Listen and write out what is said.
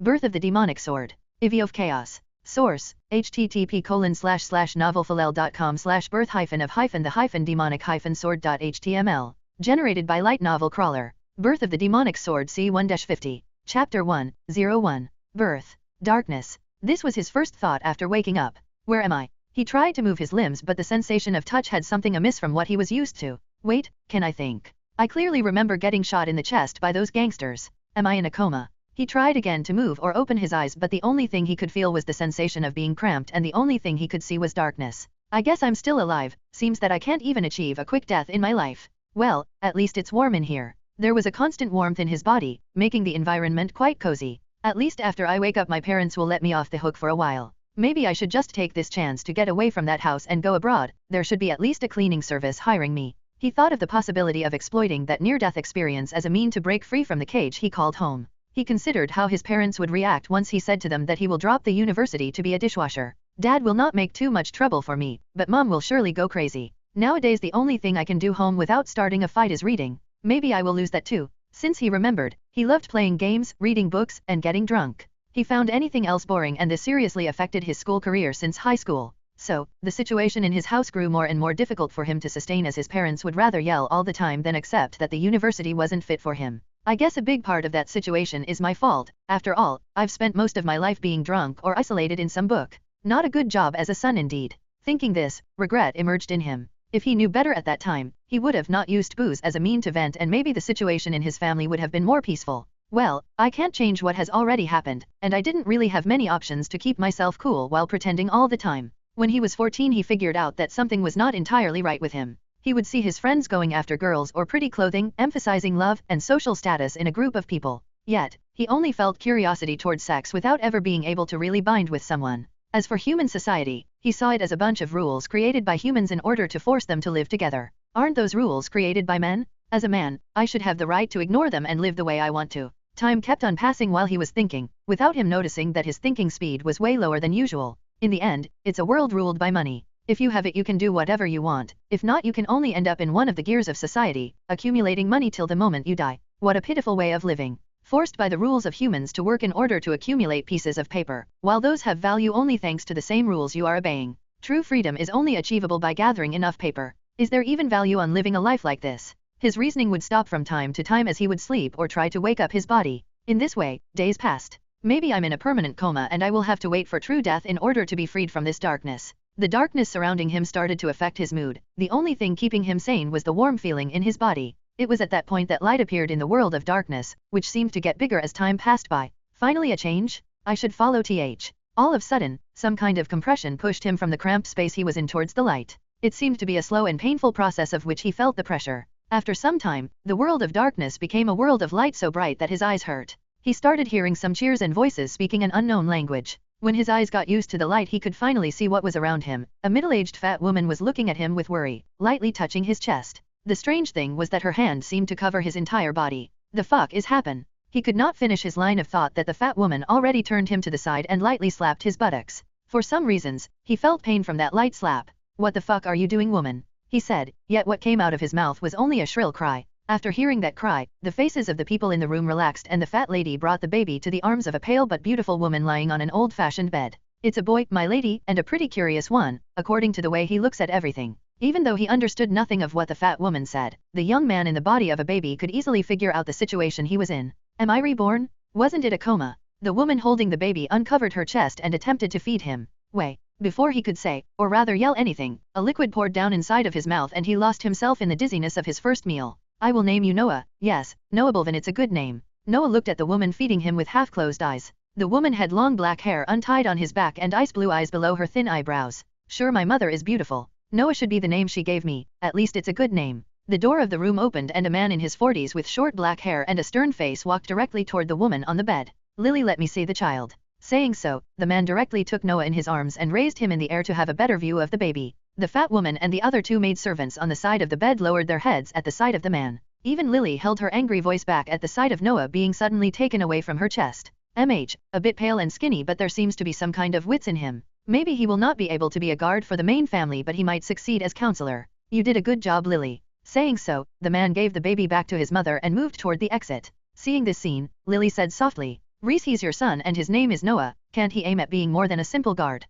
Birth of the Demonic Sword. Ivy of Chaos. Source: http://novel.com/birth-of-the-demonic-sword.html. Generated by Light Novel Crawler. Birth of the Demonic Sword C1-50. Chapter 1:01. Birth. Darkness. This was his first thought after waking up. Where am I? He tried to move his limbs, but the sensation of touch had something amiss from what he was used to. Wait, can I think? I clearly remember getting shot in the chest by those gangsters. Am I in a coma? He tried again to move or open his eyes, but the only thing he could feel was the sensation of being cramped, and the only thing he could see was darkness. I guess I'm still alive. Seems that I can't even achieve a quick death in my life. Well, at least it's warm in here. There was a constant warmth in his body, making the environment quite cozy. At least after I wake up my parents will let me off the hook for a while. Maybe I should just take this chance to get away from that house and go abroad. There should be at least a cleaning service hiring me. He thought of the possibility of exploiting that near-death experience as a mean to break free from the cage he called home. He considered how his parents would react once he said to them that he will drop the university to be a dishwasher. Dad will not make too much trouble for me, but Mom will surely go crazy. Nowadays the only thing I can do home without starting a fight is reading. Maybe I will lose that too. Since he remembered, he loved playing games, reading books, and getting drunk. He found anything else boring, and this seriously affected his school career since high school. So, the situation in his house grew more and more difficult for him to sustain, as his parents would rather yell all the time than accept that the university wasn't fit for him. I guess a big part of that situation is my fault. After all, I've spent most of my life being drunk or isolated in some book. Not a good job as a son indeed. Thinking this, regret emerged in him. If he knew better at that time, he would have not used booze as a mean to vent, and maybe the situation in his family would have been more peaceful. Well, I can't change what has already happened, and I didn't really have many options to keep myself cool while pretending all the time. When he was 14 he figured out that something was not entirely right with him. He would see his friends going after girls or pretty clothing, emphasizing love and social status in a group of people. Yet, he only felt curiosity towards sex without ever being able to really bind with someone. As for human society, he saw it as a bunch of rules created by humans in order to force them to live together. Aren't those rules created by men? As a man, I should have the right to ignore them and live the way I want to. Time kept on passing while he was thinking, without him noticing that his thinking speed was way lower than usual. In the end, it's a world ruled by money. If you have it you can do whatever you want. If not, you can only end up in one of the gears of society, accumulating money till the moment you die. What a pitiful way of living. Forced by the rules of humans to work in order to accumulate pieces of paper, while those have value only thanks to the same rules you are obeying. True freedom is only achievable by gathering enough paper. Is there even value on living a life like this? His reasoning would stop from time to time as he would sleep or try to wake up his body. In this way, days passed. Maybe I'm in a permanent coma and I will have to wait for true death in order to be freed from this darkness. The darkness surrounding him started to affect his mood. The only thing keeping him sane was the warm feeling in his body. It was at that point that light appeared in the world of darkness, which seemed to get bigger as time passed by. Finally a change? I should follow th. All of a sudden, some kind of compression pushed him from the cramped space he was in towards the light. It seemed to be a slow and painful process of which he felt the pressure. After some time, the world of darkness became a world of light so bright that his eyes hurt. He started hearing some cheers and voices speaking an unknown language. When his eyes got used to the light he could finally see what was around him. A middle-aged fat woman was looking at him with worry, lightly touching his chest. The strange thing was that her hand seemed to cover his entire body. The fuck is happen? He could not finish his line of thought that the fat woman already turned him to the side and lightly slapped his buttocks. For some reasons, he felt pain from that light slap. What the fuck are you doing, woman? He said, yet what came out of his mouth was only a shrill cry. After hearing that cry, the faces of the people in the room relaxed and the fat lady brought the baby to the arms of a pale but beautiful woman lying on an old-fashioned bed. It's a boy, my lady, and a pretty curious one, according to the way he looks at everything. Even though he understood nothing of what the fat woman said, the young man in the body of a baby could easily figure out the situation he was in. Am I reborn? Wasn't it a coma? The woman holding the baby uncovered her chest and attempted to feed him. Before he could say, or rather yell anything, a liquid poured down inside of his mouth and he lost himself in the dizziness of his first meal. I will name you Noah. Yes, Noah Balvan, it's a good name. Noah looked at the woman feeding him with half-closed eyes. The woman had long black hair untied on his back and ice blue eyes below her thin eyebrows. Sure, my mother is beautiful. Noah should be the name she gave me, at least it's a good name. The door of the room opened and a man in his 40s with short black hair and a stern face walked directly toward the woman on the bed. Lily, let me see the child. Saying so, the man directly took Noah in his arms and raised him in the air to have a better view of the baby. The fat woman and the other two maidservants on the side of the bed lowered their heads at the sight of the man. Even Lily held her angry voice back at the sight of Noah being suddenly taken away from her chest. A bit pale and skinny, but there seems to be some kind of wits in him. Maybe he will not be able to be a guard for the main family, but he might succeed as counselor. You did a good job, Lily. Saying so, the man gave the baby back to his mother and moved toward the exit. Seeing this scene, Lily said softly, Reese, he's your son and his name is Noah, can't he aim at being more than a simple guard?